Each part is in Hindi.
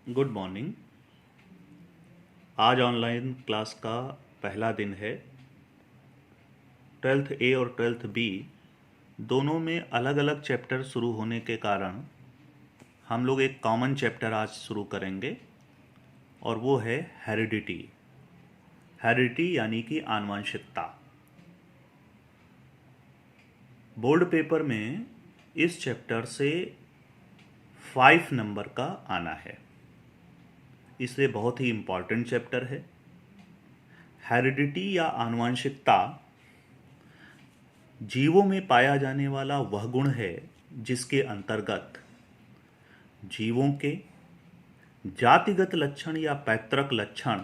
Good morning. आज ऑनलाइन क्लास का पहला दिन है। 12th ए और 12th बी दोनों में अलग अलग चैप्टर शुरू होने के कारण हम लोग एक कॉमन चैप्टर आज शुरू करेंगे और वो है हेरिडिटी। हेरिडिटी यानी कि आनुवंशिकता। बोर्ड पेपर में इस चैप्टर से 5 नंबर का आना है, इसलिए बहुत ही इम्पॉर्टेंट चैप्टर है। हेरिडिटी या आनुवंशिकता जीवों में पाया जाने वाला वह गुण है जिसके अंतर्गत जीवों के जातिगत लक्षण या पैतृक लक्षण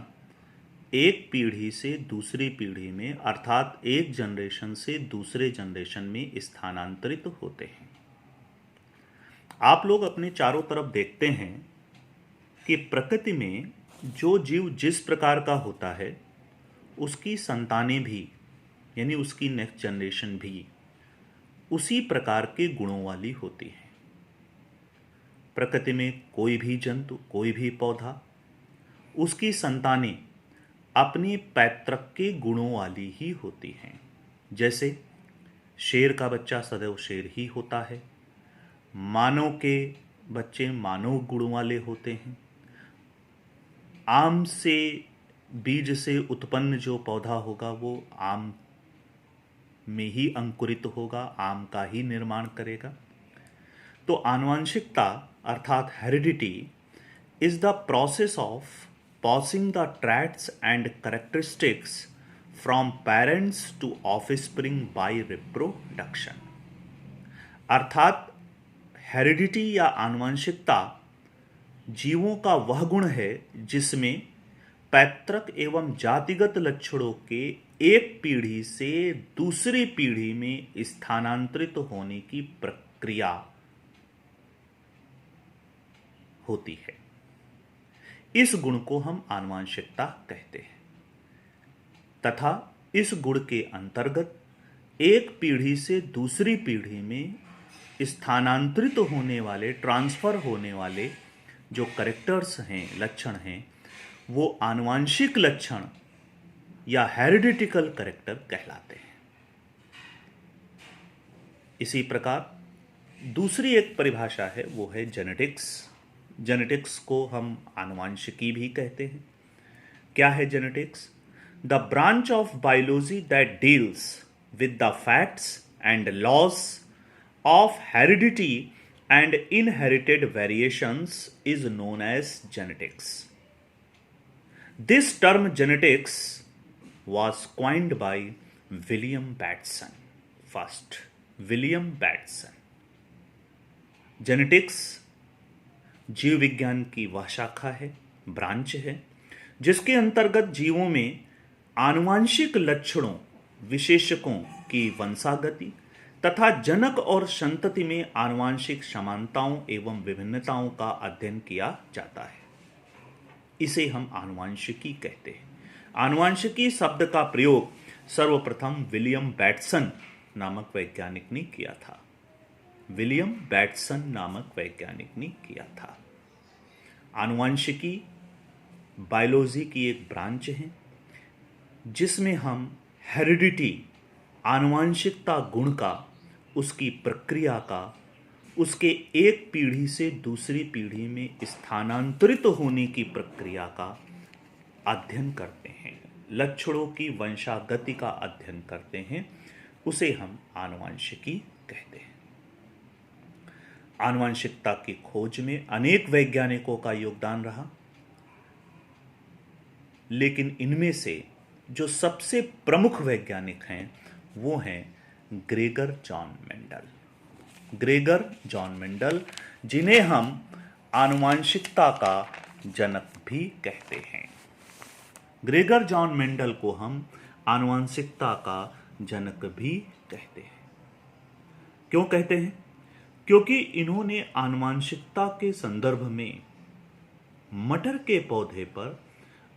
एक पीढ़ी से दूसरी पीढ़ी में अर्थात एक जनरेशन से दूसरे जनरेशन में स्थानांतरित होते हैं। आप लोग अपने चारों तरफ देखते हैं कि प्रकृति में जो जीव जिस प्रकार का होता है उसकी संतानें भी यानी उसकी नेक्स्ट जनरेशन भी उसी प्रकार के गुणों वाली होती है। प्रकृति में कोई भी जंतु, कोई भी पौधा, उसकी संतानें अपने पैतृक के गुणों वाली ही होती हैं। जैसे शेर का बच्चा सदैव शेर ही होता है, मानव के बच्चे मानव गुणों वाले होते हैं, आम से बीज से उत्पन्न जो पौधा होगा वो आम में ही अंकुरित होगा, आम का ही निर्माण करेगा। तो आनुवंशिकता अर्थात heredity is the process of passing the traits and characteristics from parents to offspring by reproduction. अर्थात हेरिडिटी या आनुवंशिकता जीवों का वह गुण है जिसमें पैतृक एवं जातिगत लक्षणों के एक पीढ़ी से दूसरी पीढ़ी में स्थानांतरित होने की प्रक्रिया होती है। इस गुण को हम आनुवंशिकता कहते हैं तथा इस गुण के अंतर्गत एक पीढ़ी से दूसरी पीढ़ी में स्थानांतरित होने वाले, ट्रांसफर होने वाले जो कैरेक्टर्स हैं, लक्षण हैं, वो आनुवंशिक लक्षण या हेरिडिटिकल कैरेक्टर कहलाते हैं। इसी प्रकार दूसरी एक परिभाषा है वो है जेनेटिक्स। जेनेटिक्स को हम आनुवंशिकी भी कहते हैं। क्या है genetics? The branch of biology that deals with the facts and laws of heredity and inherited variations is known as genetics. This term genetics was coined by William Bateson. First, William Bateson. Genetics जीव विज्ञान की वह शाखा है, ब्रांच है, जिसके अंतर्गत जीवों में आनुवंशिक लक्षणों, विशेषकों की वंशागति तथा जनक और संतति में आनुवंशिक समानताओं एवं विभिन्नताओं का अध्ययन किया जाता है। इसे हम आनुवंशिकी कहते हैं। आनुवंशिकी शब्द का प्रयोग सर्वप्रथम विलियम बैटसन नामक वैज्ञानिक ने किया था। विलियम बैटसन नामक वैज्ञानिक ने किया था। आनुवंशिकी बायोलॉजी की एक ब्रांच है जिसमें हम हेरिडिटी, आनुवंशिकता गुण का, उसकी प्रक्रिया का, उसके एक पीढ़ी से दूसरी पीढ़ी में स्थानांतरित होने की प्रक्रिया का अध्ययन करते हैं, लक्षणों की वंशागति का अध्ययन करते हैं, उसे हम आनुवंशिकी कहते हैं। आनुवंशिकता की खोज में अनेक वैज्ञानिकों का योगदान रहा, लेकिन इनमें से जो सबसे प्रमुख वैज्ञानिक हैं वो हैं Gregor John Mendel. Gregor John Mendel, जिन्हें हम आनुवंशिकता का जनक भी कहते हैं। ग्रेगर जॉन मेंडल को हम आनुवंशिकता का जनक भी कहते हैं। क्यों कहते हैं? क्योंकि इन्होंने आनुवंशिकता के संदर्भ में मटर के पौधे पर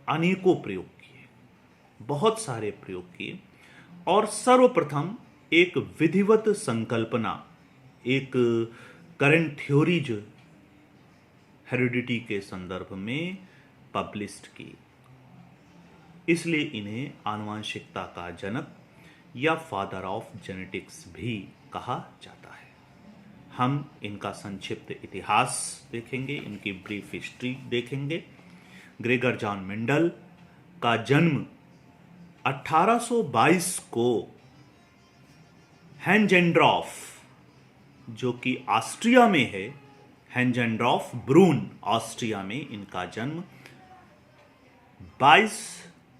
अनेकों प्रयोग किए, बहुत सारे प्रयोग किए और सर्वप्रथम एक विधिवत संकल्पना, एक करंट थ्योरी जो हेरिडिटी के संदर्भ में पब्लिश्ड की। इसलिए इन्हें आनुवंशिकता का जनक या फादर ऑफ जेनेटिक्स भी कहा जाता है। हम इनका संक्षिप्त इतिहास देखेंगे, इनकी ब्रीफ हिस्ट्री देखेंगे। ग्रेगर जॉन मेंडल का जन्म 1822 को हेंजेंड्रॉफ, जो कि ऑस्ट्रिया में है, हेंजेंड्रॉफ ब्रून ऑस्ट्रिया में इनका जन्म 22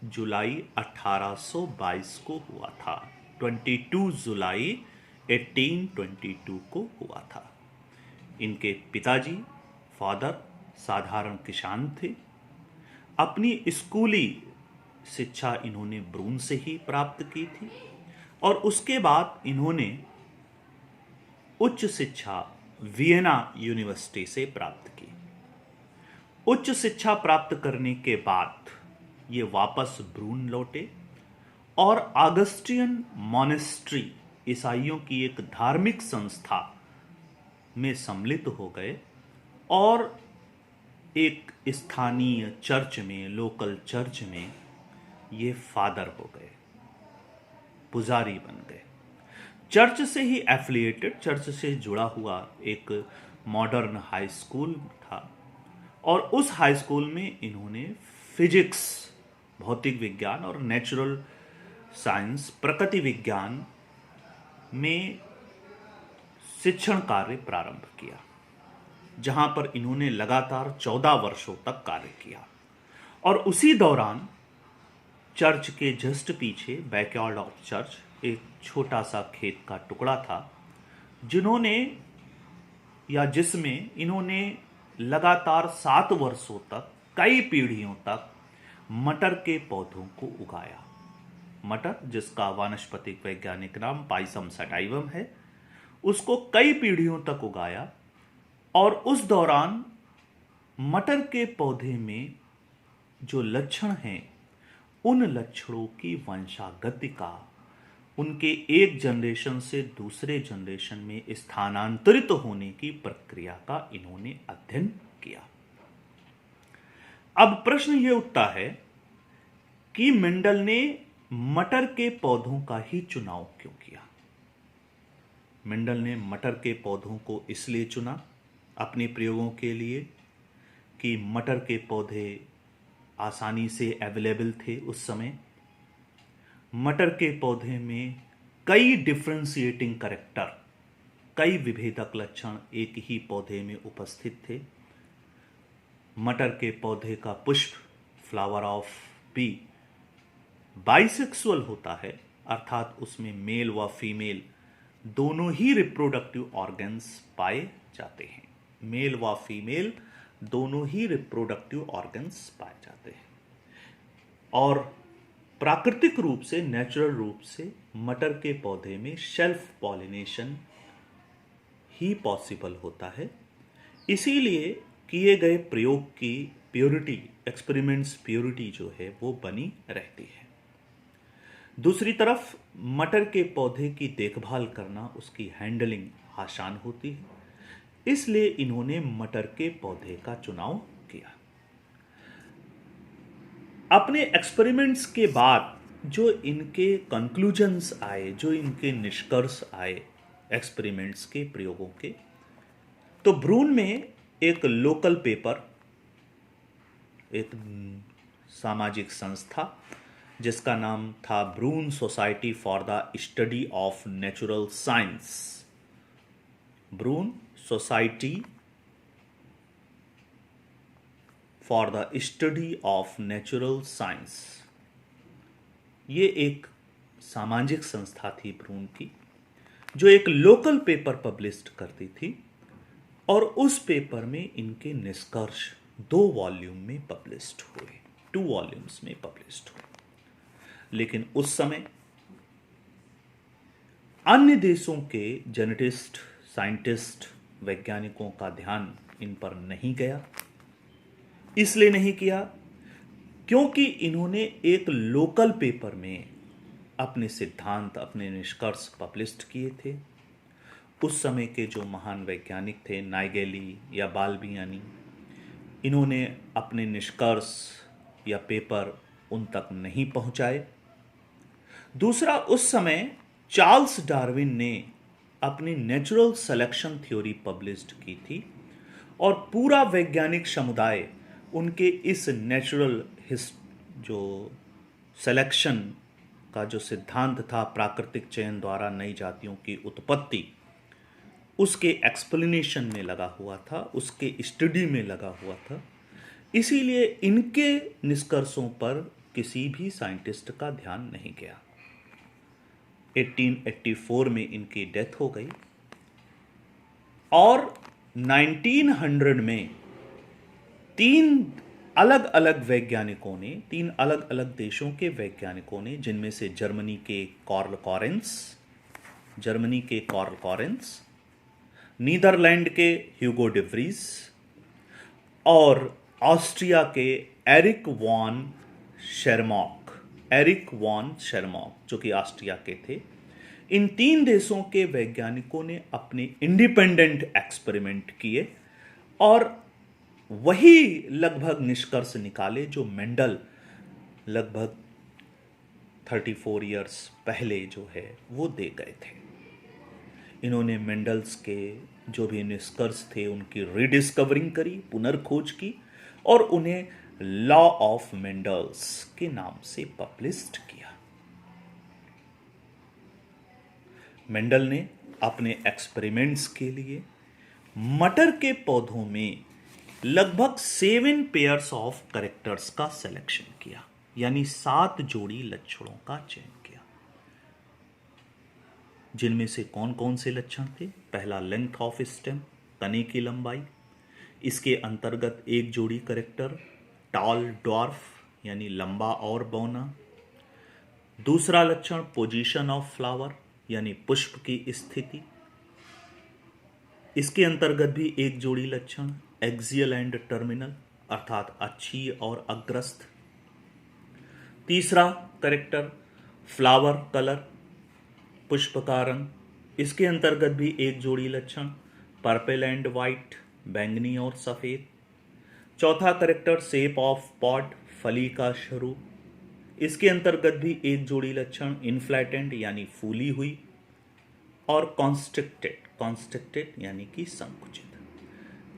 जुलाई 1822 को हुआ था। 22 जुलाई 1822 को हुआ था। इनके पिताजी फादर साधारण किसान थे। अपनी स्कूली शिक्षा इन्होंने ब्रून से ही प्राप्त की थी और उसके बाद इन्होंने उच्च शिक्षा वियना यूनिवर्सिटी से प्राप्त की। उच्च शिक्षा प्राप्त करने के बाद ये वापस ब्रून लौटे और ऑगस्टियन मॉनेस्ट्री, ईसाइयों की एक धार्मिक संस्था में सम्मिलित हो गए और एक स्थानीय चर्च में, लोकल चर्च में ये फादर हो गए, पुजारी बन गए। चर्च से ही एफिलिएटेड, चर्च से जुड़ा हुआ एक मॉडर्न हाई स्कूल था और उस हाई स्कूल में इन्होंने फिजिक्स, भौतिक विज्ञान और नेचुरल साइंस, प्रकृति विज्ञान में शिक्षण कार्य प्रारंभ किया, जहां पर इन्होंने लगातार 14 वर्षों तक कार्य किया। और उसी दौरान चर्च के जस्ट पीछे, बैकयार्ड ऑफ चर्च, एक छोटा सा खेत का टुकड़ा था, जिसमें इन्होंने लगातार 7 वर्षों तक, कई पीढ़ियों तक मटर के पौधों को उगाया। मटर, जिसका वानस्पतिक वैज्ञानिक नाम पाइसम सटाइवम है, उसको कई पीढ़ियों तक उगाया। और उस दौरान मटर के पौधे में जो लक्षण हैं, उन लक्षणों की वंशागति का, उनके एक जनरेशन से दूसरे जनरेशन में स्थानांतरित होने की प्रक्रिया का इन्होंने अध्ययन किया। अब प्रश्न यह उठता है कि मेंडल ने मटर के पौधों का ही चुनाव क्यों किया? मेंडल ने मटर के पौधों को इसलिए चुना अपने प्रयोगों के लिए कि मटर के पौधे आसानी से अवेलेबल थे उस समय। मटर के पौधे में कई डिफरेंशिएटिंग कैरेक्टर, कई विभेदक लक्षण एक ही पौधे में उपस्थित थे। मटर के पौधे का पुष्प, फ्लावर ऑफ पी, बाइसेक्सुअल होता है, अर्थात उसमें मेल व फीमेल दोनों ही रिप्रोडक्टिव ऑर्गन्स पाए जाते हैं। मेल व फीमेल दोनों ही रिप्रोडक्टिव ऑर्गन्स पाए जाते हैं। और प्राकृतिक रूप से, नेचुरल रूप से मटर के पौधे में सेल्फ पॉलिनेशन ही पॉसिबल होता है। इसीलिए किए गए प्रयोग की प्योरिटी, एक्सपेरिमेंट्स प्योरिटी जो है वो बनी रहती है। दूसरी तरफ मटर के पौधे की देखभाल करना, उसकी हैंडलिंग आसान होती है, इसलिए इन्होंने मटर के पौधे का चुनाव किया। अपने एक्सपेरिमेंट्स के बाद जो इनके कंक्लूजन्स आए, जो इनके निष्कर्ष आए एक्सपेरिमेंट्स के, प्रयोगों के, तो ब्रून में एक लोकल पेपर, एक सामाजिक संस्था जिसका नाम था Brunn society for the study of natural science, Brunn society for the study of natural science, ये एक सामाजिक संस्था थी ब्रून की, जो एक लोकल पेपर पब्लिश करती थी। और उस पेपर में इनके निष्कर्ष 2 वॉल्यूम में पब्लिश्ड हुए, 2 वॉल्यूम्स में पब्लिश्ड हुए। लेकिन उस समय अन्य देशों के जेनेटिस्ट, साइंटिस्ट, वैज्ञानिकों का ध्यान इन पर नहीं गया। इसलिए नहीं किया क्योंकि इन्होंने एक लोकल पेपर में अपने सिद्धांत, अपने निष्कर्ष पब्लिश्ड किए थे। उस समय के जो महान वैज्ञानिक थे, नाइगेली या बाल्बियानी, इन्होंने अपने निष्कर्ष या पेपर उन तक नहीं पहुंचाए। दूसरा, उस समय चार्ल्स डार्विन ने अपनी नेचुरल सिलेक्शन थ्योरी पब्लिश्ड की थी और पूरा वैज्ञानिक समुदाय उनके इस नेचुरल जो सिलेक्शन का जो सिद्धांत था, प्राकृतिक चयन द्वारा नई जातियों की उत्पत्ति, उसके एक्सप्लेनेशन में लगा हुआ था, उसके स्टडी में लगा हुआ था। इसीलिए इनके निष्कर्षों पर किसी भी साइंटिस्ट का ध्यान नहीं गया। 1884 में इनकी डेथ हो गई और 1900 में तीन अलग अलग वैज्ञानिकों ने, तीन अलग अलग देशों के वैज्ञानिकों ने, जिनमें से जर्मनी के कार्ल कॉरेंस, नीदरलैंड के ह्यूगो डिव्रीज और ऑस्ट्रिया के एरिक वॉन शेरमॉक, जो कि ऑस्ट्रिया के थे, इन तीन देशों के वैज्ञानिकों ने अपने इंडिपेंडेंट एक्सपेरिमेंट किए और वही लगभग निष्कर्ष निकाले जो मेंडल लगभग 34 इयर्स पहले जो है वो दे गए थे। इन्होंने मेंडल्स के जो भी निष्कर्ष थे उनकी रीडिस्कवरिंग करी, पुनर्खोज की और उन्हें लॉ ऑफ मेंडल्स के नाम से पब्लिश्ड किया। मेंडल ने अपने एक्सपेरिमेंट्स के लिए मटर के पौधों में लगभग 7 पेयर्स ऑफ कैरेक्टर्स का सिलेक्शन किया, यानी 7 जोड़ी लक्षणों का चयन किया। जिनमें से कौन कौन से लक्षण थे? पहला, लेंथ ऑफ स्टेम, तने की लंबाई। इसके अंतर्गत एक जोड़ी कैरेक्टर टॉल ड्वार्फ, यानी लंबा और बौना। दूसरा लक्षण पोजीशन ऑफ फ्लावर, यानी पुष्प की स्थिति। इसके अंतर्गत भी एक जोड़ी लक्षण एक्सियल एंड टर्मिनल, अर्थात अक्षीय और अग्रस्थ। तीसरा कैरेक्टर फ्लावर कलर, पुष्प का रंग। इसके अंतर्गत भी एक जोड़ी लक्षण पर्पल एंड वाइट, बैंगनी और सफेद। चौथा कैरेक्टर शेप ऑफ पॉड, फली का स्वरूप। इसके अंतर्गत भी एक जोड़ी लक्षण इनफ्लैटेंड, यानी फूली हुई, और कॉन्स्ट्रिक्टेड यानी कि संकुचित।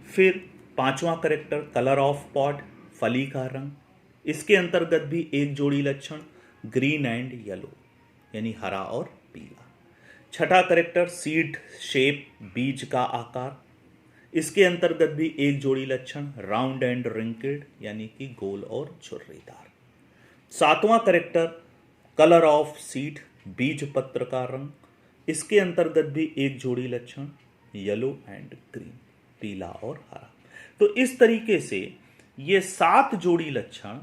फिर पांचवा कैरेक्टर कलर ऑफ पॉड, फली का रंग। इसके अंतर्गत भी एक जोड़ी लक्षण ग्रीन एंड येलो, यानी हरा और पीला। छठा कैरेक्टर सीड शेप, बीज का आकार। इसके अंतर्गत भी एक जोड़ी लक्षण राउंड एंड रिंकल्ड, यानी कि गोल और छुर्रीदार। सातवां कैरेक्टर कलर ऑफ सीड, बीज पत्र का रंग। इसके अंतर्गत भी एक जोड़ी लक्षण येलो एंड ग्रीन, पीला और हरा। तो इस तरीके से ये 7 जोड़ी लक्षण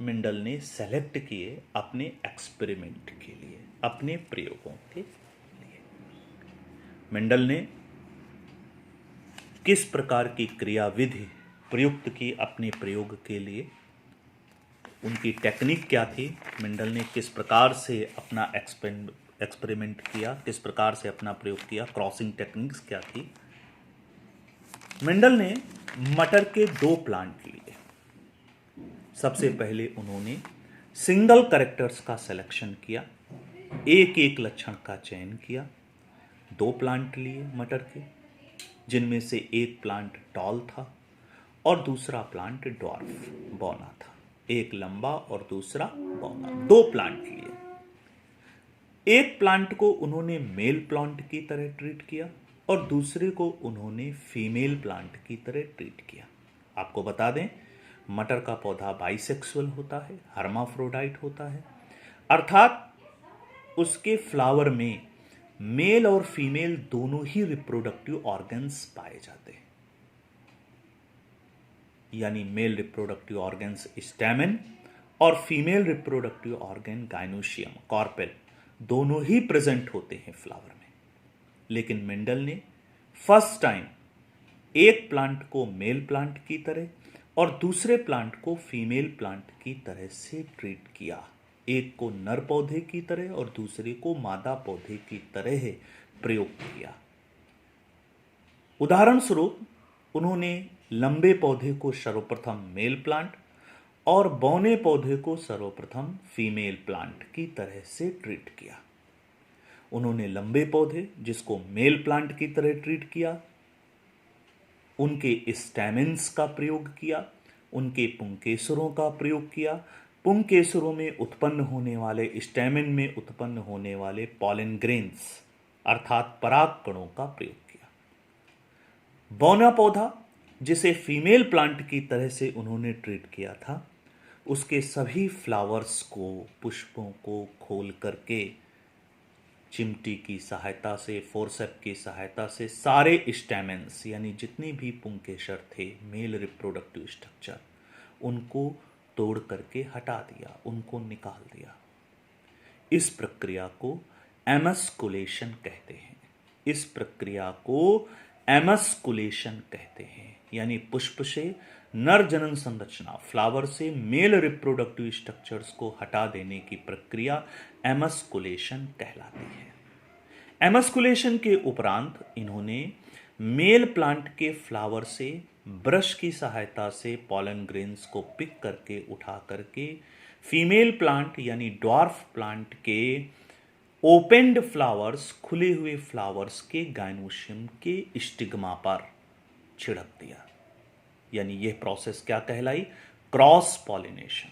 मेंडल ने सेलेक्ट किए अपने एक्सपेरिमेंट के लिए, अपने प्रयोगों के लिए। मेंडल ने किस प्रकार की क्रियाविधि प्रयुक्त की अपने प्रयोग के लिए, उनकी टेक्निक क्या थी, मेंडल ने किस प्रकार से अपना एक्सपेरिमेंट किया, किस प्रकार से अपना प्रयोग किया, क्रॉसिंग टेक्निक्स क्या थी। मेंडल ने मटर के 2 प्लांट लिए। सबसे पहले उन्होंने सिंगल कैरेक्टर्स का सिलेक्शन किया, एक एक लक्षण का चयन किया। 2 प्लांट लिए मटर के, जिनमें से एक प्लांट टॉल था और दूसरा प्लांट ड्वार्फ, बौना था। एक लंबा और दूसरा बौना, 2 प्लांट लिए। एक प्लांट को उन्होंने मेल प्लांट की तरह ट्रीट किया और दूसरे को उन्होंने फीमेल प्लांट की तरह ट्रीट किया। आपको बता दें, मटर का पौधा बाइसेक्सुअल होता है, हर्माफ्रोडाइट होता है, अर्थात उसके फ्लावर में मेल और फीमेल दोनों ही रिप्रोडक्टिव ऑर्गन्स पाए जाते हैं। यानी मेल रिप्रोडक्टिव ऑर्गन्स स्टैमेन और फीमेल रिप्रोडक्टिव ऑर्गन गाइनोशियम, कॉर्पेल, दोनों ही प्रेजेंट होते हैं फ्लावर में। लेकिन मेंडल ने फर्स्ट टाइम एक प्लांट को मेल प्लांट की तरह और दूसरे प्लांट को फीमेल प्लांट की तरह से ट्रीट किया। एक को नर पौधे की तरह और दूसरे को मादा पौधे की तरह प्रयोग किया। उदाहरण स्वरूप उन्होंने लंबे पौधे को सर्वप्रथम मेल प्लांट और बौने पौधे को सर्वप्रथम फीमेल प्लांट की तरह से ट्रीट किया। उन्होंने लंबे पौधे जिसको मेल प्लांट की तरह ट्रीट किया, उनके स्टैमेंस का प्रयोग किया, उनके पुंकेसरों का प्रयोग किया, पुंकेसरों में उत्पन्न होने वाले, स्टैमेन में उत्पन्न होने वाले पॉलन ग्रेन्स अर्थात पराग कणों का प्रयोग किया। बौना पौधा जिसे फीमेल प्लांट की तरह से उन्होंने ट्रीट किया था, उसके सभी फ्लावर्स को, पुष्पों को खोल करके चिमटी की सहायता से, फोर्सेप की सहायता से सारे स्टैमेंस यानी जितने भी पुंकेसर थे, मेल रिप्रोडक्टिव स्ट्रक्चर, उनको तोड़ करके हटा दिया, उनको निकाल दिया। इस प्रक्रिया को एमस्कुलेशन कहते हैं। इस प्रक्रिया को एमस्कुलेशन कहते हैं, यानी पुष्प से नर जनन संरचना, फ्लावर से मेल रिप्रोडक्टिव स्ट्रक्चर्स को हटा देने की प्रक्रिया एमस्कुलेशन कहलाती है। एमस्कुलेशन के उपरांत इन्होंने मेल प्लांट के फ्लावर से ब्रश की सहायता से पॉलन ग्रेन्स को पिक करके उठा करके फीमेल प्लांट यानी ड्वार्फ प्लांट के ओपेंड फ्लावर्स, खुले हुए फ्लावर्स के गाइनोशियम के स्टिग्मा पर छिड़क दिया। यानी यह प्रोसेस क्या कहलाई? क्रॉस पॉलिनेशन,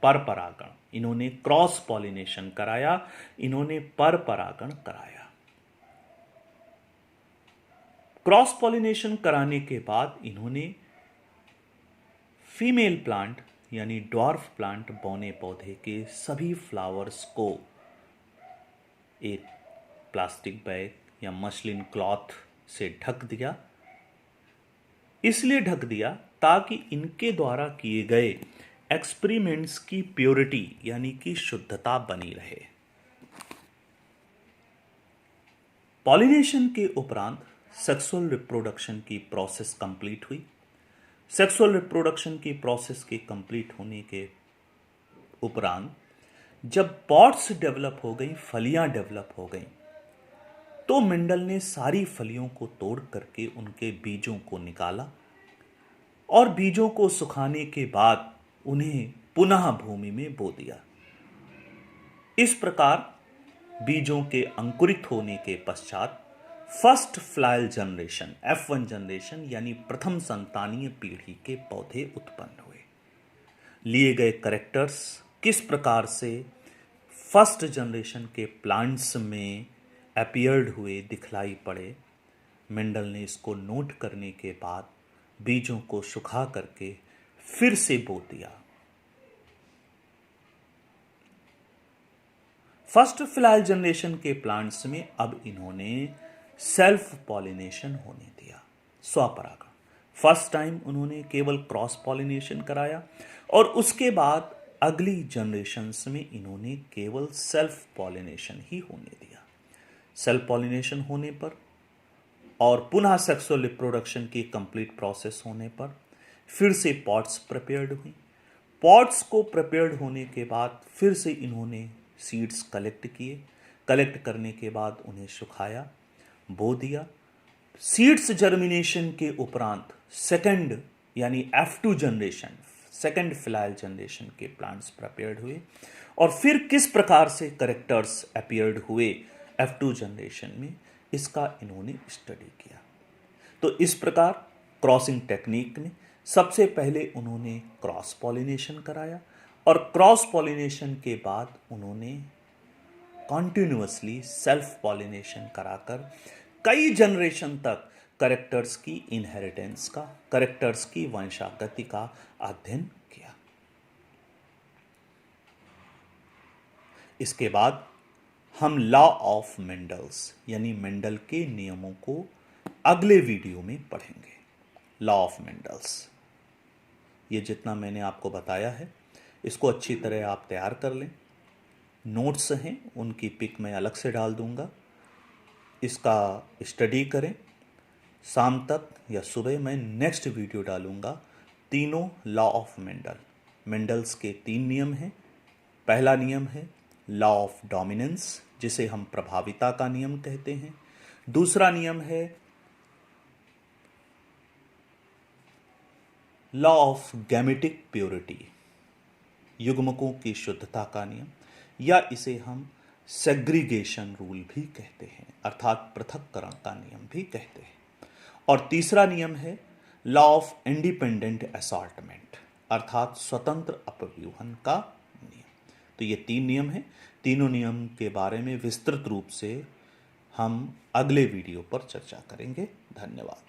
पर परागण। इन्होंने क्रॉस पॉलिनेशन कराया, इन्होंने पर परागण कराया। क्रॉस पॉलिनेशन कराने के बाद इन्होंने फीमेल प्लांट यानी ड्वार्फ प्लांट, बौने पौधे के सभी फ्लावर्स को एक प्लास्टिक बैग या मसलिन क्लॉथ से ढक दिया। इसलिए ढक दिया ताकि इनके द्वारा किए गए एक्सपेरिमेंट्स की प्योरिटी यानी कि शुद्धता बनी रहे। पॉलिनेशन के उपरांत सेक्सुअल रिप्रोडक्शन की प्रोसेस कंप्लीट हुई। सेक्सुअल रिप्रोडक्शन की प्रोसेस के कंप्लीट होने के उपरांत जब पॉट्स डेवलप हो गई, फलियां डेवलप हो गई, तो मेंडल ने सारी फलियों को तोड़ करके उनके बीजों को निकाला और बीजों को सुखाने के बाद उन्हें पुनः भूमि में बो दिया। इस प्रकार बीजों के अंकुरित होने के पश्चात फर्स्ट फ्लायल जनरेशन, F1 जनरेशन यानी प्रथम संतानीय पीढ़ी के पौधे उत्पन्न हुए। लिए गए कैरेक्टर्स किस प्रकार से फर्स्ट जनरेशन के प्लांट्स में अपीयर्ड हुए, दिखलाई पड़े, मेंडल ने इसको नोट करने के बाद बीजों को सुखा करके फिर से बो दिया। फर्स्ट फ्लायल जनरेशन के प्लांट्स में अब इन्होंने सेल्फ पॉलिनेशन होने दिया, स्वपरागण। फर्स्ट टाइम उन्होंने केवल क्रॉस पॉलिनेशन कराया और उसके बाद अगली जनरेशन्स में इन्होंने केवल सेल्फ पॉलिनेशन ही होने दिया। सेल्फ पॉलिनेशन होने पर और पुनः सेक्सुअल रिप्रोडक्शन की कंप्लीट प्रोसेस होने पर फिर से पॉट्स प्रिपेयर्ड हुई। पॉट्स को प्रिपेयर्ड होने के बाद फिर से इन्होंने सीड्स कलेक्ट किए। कलेक्ट करने के बाद उन्हें सुखाया, बो दिया। सीड्स जर्मिनेशन के उपरांत सेकंड यानी F2 जनरेशन, सेकंड फ्लायल जनरेशन के प्लांट्स प्रिपेयर्ड हुए और फिर किस प्रकार से कैरेक्टर्स अपीयर्ड हुए F2 जनरेशन में, इसका इन्होंने स्टडी किया। तो इस प्रकार क्रॉसिंग टेक्निक में सबसे पहले उन्होंने क्रॉस पॉलिनेशन कराया और क्रॉस पॉलिनेशन के बाद उन्होंने कॉन्टिन्यूअसली सेल्फ पॉलिनेशन कराकर कई जनरेशन तक कैरेक्टर्स की इनहेरिटेंस का, कैरेक्टर्स की वंशागति का अध्ययन किया। इसके बाद हम लॉ ऑफ मेंडल्स यानी मेंडल के नियमों को अगले वीडियो में पढ़ेंगे। लॉ ऑफ मेंडल्स, ये जितना मैंने आपको बताया है इसको अच्छी तरह आप तैयार कर लें। नोट्स हैं उनकी पिक मैं अलग से डाल दूंगा, इसका स्टडी करें। शाम तक या सुबह मैं नेक्स्ट वीडियो डालूंगा। तीनों लॉ ऑफ मेंडल, मेंडल्स के 3 नियम हैं। पहला नियम है लॉ ऑफ डोमिनेंस, जिसे हम प्रभाविता का नियम कहते हैं। दूसरा नियम है लॉ ऑफ गैमेटिक प्योरिटी, युग्मकों की शुद्धता का नियम, या इसे हम सेग्रीगेशन रूल भी कहते हैं, अर्थात पृथक्करण का नियम भी कहते हैं। और तीसरा नियम है लॉ ऑफ इंडिपेंडेंट असॉर्टमेंट, अर्थात स्वतंत्र अपव्यूहन का नियम। तो ये 3 नियम हैं। तीनों नियम के बारे में विस्तृत रूप से हम अगले वीडियो पर चर्चा करेंगे। धन्यवाद।